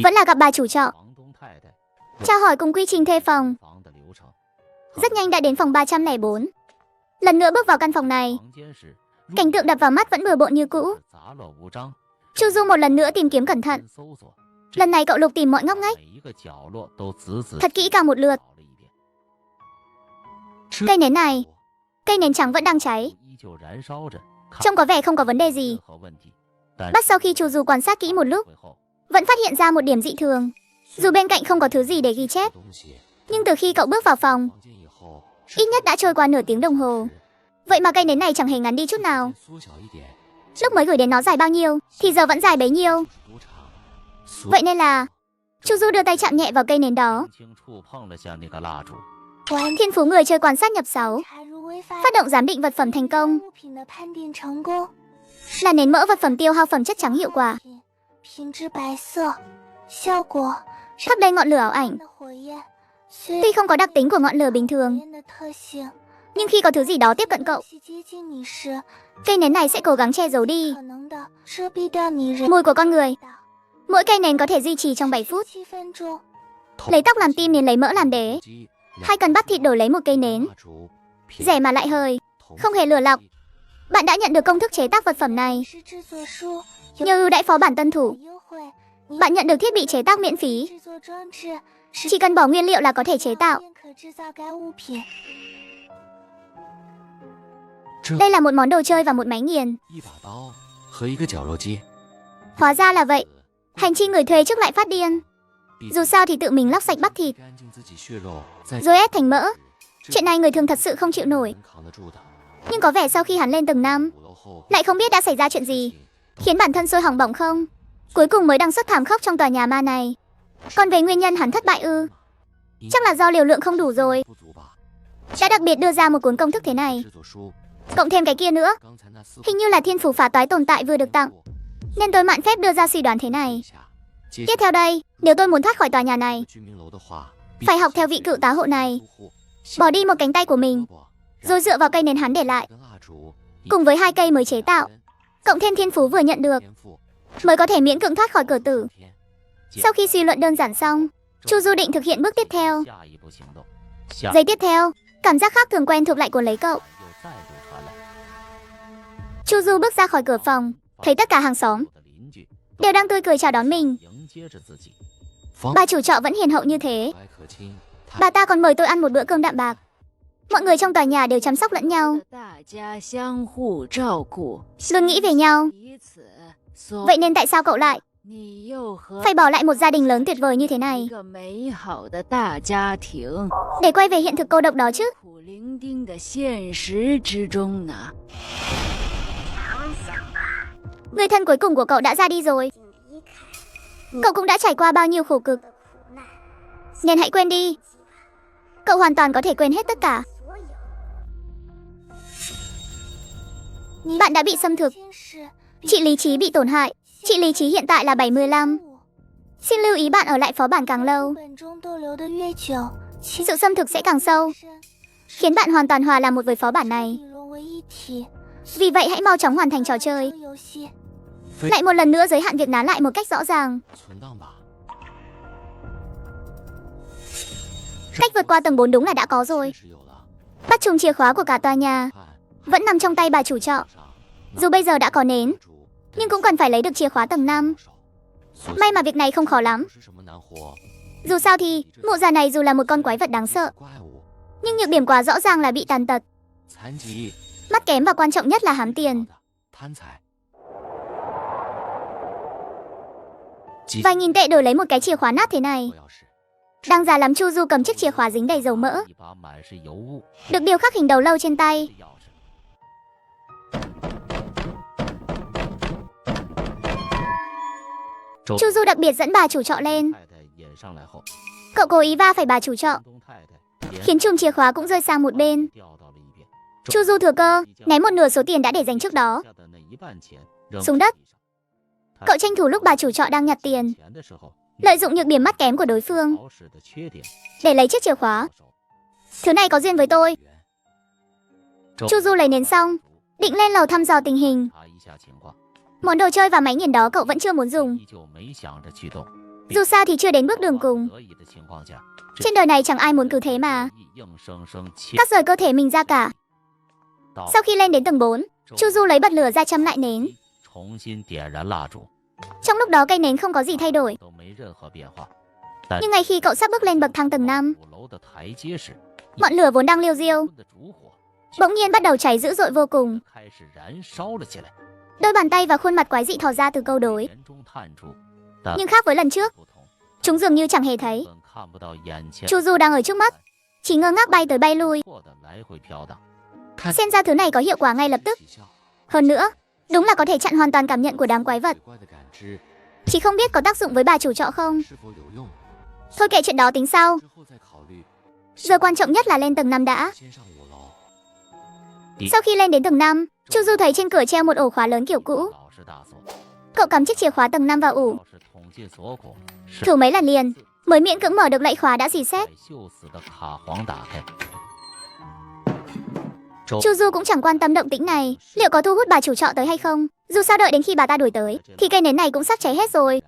Vẫn là gặp bà chủ trọ. Trao hỏi cùng quy trình thuê phòng. Rất nhanh đã đến phòng 304. Lần nữa bước vào căn phòng này, cảnh tượng đập vào mắt vẫn bừa bộn như cũ. Chu Du một lần nữa tìm kiếm cẩn thận. Lần này cậu lục tìm mọi ngóc ngách, thật kỹ càng một lượt. Cây nến này, cây nến trắng vẫn đang cháy, trông có vẻ không có vấn đề gì. Bắt sau khi Chu Du quan sát kỹ một lúc, vẫn phát hiện ra một điểm dị thường. Dù bên cạnh không có thứ gì để ghi chép, nhưng từ khi cậu bước vào phòng, ít nhất đã trôi qua nửa tiếng đồng hồ. Vậy mà cây nến này chẳng hề ngắn đi chút nào. Lúc mới gửi đến nó dài bao nhiêu, thì giờ vẫn dài bấy nhiêu. Vậy nên là Chu Du đưa tay chạm nhẹ vào cây nến đó. Thiên phú người chơi quan sát nhập 6. Phát động giám định vật phẩm thành công. Là nến mỡ vật phẩm tiêu hao phẩm chất trắng hiệu quả. Thắp lên ngọn lửa ảo ảnh. Tuy không có đặc tính của ngọn lửa bình thường, nhưng khi có thứ gì đó tiếp cận cậu, cây nến này sẽ cố gắng che giấu đi mùi của con người. Mỗi cây nến có thể duy trì trong 7 phút. Lấy tóc làm tim, nến lấy mỡ làm đế. 2 cân bắp thịt đổi lấy một cây nến. Rẻ mà lại hời, không hề lừa lọc. Bạn đã nhận được công thức chế tác vật phẩm này. Nhờ ưu đãi phó bản tân thủ, bạn nhận được thiết bị chế tác miễn phí. Chỉ cần bỏ nguyên liệu là có thể chế tạo. Đây là một món đồ chơi và một máy nghiền. Hóa ra là vậy. Hành chi người thuê trước lại phát điên. Dù sao thì tự mình lóc sạch bắp thịt, rồi ép thành mỡ. Chuyện này người thường thật sự không chịu nổi. Nhưng có vẻ sau khi hắn lên tầng 5, lại không biết đã xảy ra chuyện gì, khiến bản thân sôi hỏng bỏng không. Cuối cùng mới đăng xuất thảm khốc trong tòa nhà ma này. Còn về nguyên nhân hắn thất bại ư? Chắc là do liều lượng không đủ rồi. Đã đặc biệt đưa ra một cuốn công thức thế này, cộng thêm cái kia nữa. Hình như là thiên phủ phá toái tồn tại vừa được tặng, nên tôi mạn phép đưa ra suy đoán thế này. Tiếp theo đây, nếu tôi muốn thoát khỏi tòa nhà này, phải học theo vị cựu tá hộ này, bỏ đi một cánh tay của mình, rồi dựa vào cây nến hắn để lại, cùng với 2 cây mới chế tạo, cộng thêm thiên phú vừa nhận được, mới có thể miễn cưỡng thoát khỏi cửa tử. Sau khi suy luận đơn giản xong, Chu Du định thực hiện bước tiếp theo. Giây tiếp theo, cảm giác khác thường quen thuộc lại cuốn lấy cậu. Chu Du bước ra khỏi cửa phòng, thấy tất cả hàng xóm đều đang tươi cười chào đón mình. Bà chủ trọ vẫn hiền hậu như thế. Bà ta còn mời tôi ăn một bữa cơm đạm bạc. Mọi người trong tòa nhà đều chăm sóc lẫn nhau, luôn nghĩ về nhau. Vậy nên tại sao cậu lại phải bỏ lại một gia đình lớn tuyệt vời như thế này để quay về hiện thực cô độc đó chứ? Người thân cuối cùng của cậu đã ra đi rồi. Cậu cũng đã trải qua bao nhiêu khổ cực, nên hãy quên đi. Cậu hoàn toàn có thể quên hết tất cả. Bạn đã bị xâm thực. Trị lý trí bị tổn hại. Trị lý trí hiện tại là 75. Xin lưu ý bạn ở lại phó bản càng lâu, sự xâm thực sẽ càng sâu, khiến bạn hoàn toàn hòa làm một với phó bản này. Vì vậy hãy mau chóng hoàn thành trò chơi. Lại một lần nữa giới hạn việc nán lại một cách rõ ràng. Cách vượt qua tầng 4 đúng là đã có rồi. Bắt chùm chìa khóa của cả tòa nhà vẫn nằm trong tay bà chủ trọ. Dù bây giờ đã có nến, nhưng cũng cần phải lấy được chìa khóa tầng 5. May mà việc này không khó lắm. Dù sao thì mụ già này dù là một con quái vật đáng sợ, nhưng nhược điểm quá rõ ràng là bị tàn tật, mắt kém và quan trọng nhất là hám tiền. Vài nghìn tệ đổi lấy một cái chìa khóa nát thế này. Đáng giá lắm. Chu Du cầm chiếc chìa khóa dính đầy dầu mỡ, được điêu khắc hình đầu lâu trên tay. Chu Du đặc biệt dẫn bà chủ trọ lên. Cậu cố ý va phải bà chủ trọ, khiến chùm chìa khóa cũng rơi sang một bên. Chu Du thừa cơ ném một nửa số tiền đã để dành trước đó xuống đất. Cậu tranh thủ lúc bà chủ trọ đang nhặt tiền, lợi dụng nhược điểm mắt kém của đối phương để lấy chiếc chìa khóa. Thứ này có duyên với tôi. Chu Du lấy nến xong, định lên lầu thăm dò tình hình. Món đồ chơi và máy nghiền đó cậu vẫn chưa muốn dùng. Dù sao thì chưa đến bước đường cùng. Trên đời này chẳng ai muốn cứ thế mà cắt rời cơ thể mình ra cả. Sau khi lên đến tầng 4, Chu Du lấy bật lửa ra châm lại nến. Trong lúc đó cây nến không có gì thay đổi. Nhưng ngay khi cậu sắp bước lên bậc thang tầng 5, ngọn lửa vốn đang liêu diêu bỗng nhiên bắt đầu cháy dữ dội vô cùng. Đôi bàn tay và khuôn mặt quái dị thò ra từ câu đối. Nhưng khác với lần trước, chúng dường như chẳng hề thấy Chu Du đang ở trước mắt, chỉ ngơ ngác bay tới bay lui. Xem ra thứ này có hiệu quả ngay lập tức. Hơn nữa, đúng là có thể chặn hoàn toàn cảm nhận của đám quái vật. Chỉ không biết có tác dụng với bà chủ trọ không. Thôi kệ chuyện đó tính sau. Giờ quan trọng nhất là lên tầng 5 đã. Sau khi lên đến tầng 5, Chu Du thấy trên cửa treo một ổ khóa lớn kiểu cũ. Cậu cắm chiếc chìa khóa tầng 5 vào ổ, thử mấy lần liền mới miễn cưỡng mở được lẫy khóa đã rỉ sét. Chu Du cũng chẳng quan tâm động tĩnh này liệu có thu hút bà chủ trọ tới hay không. Dù sao đợi đến khi bà ta đuổi tới thì cây nến này cũng sắp cháy hết rồi.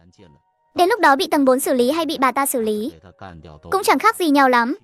Đến lúc đó bị tầng 4 xử lý hay bị bà ta xử lý cũng chẳng khác gì nhau lắm.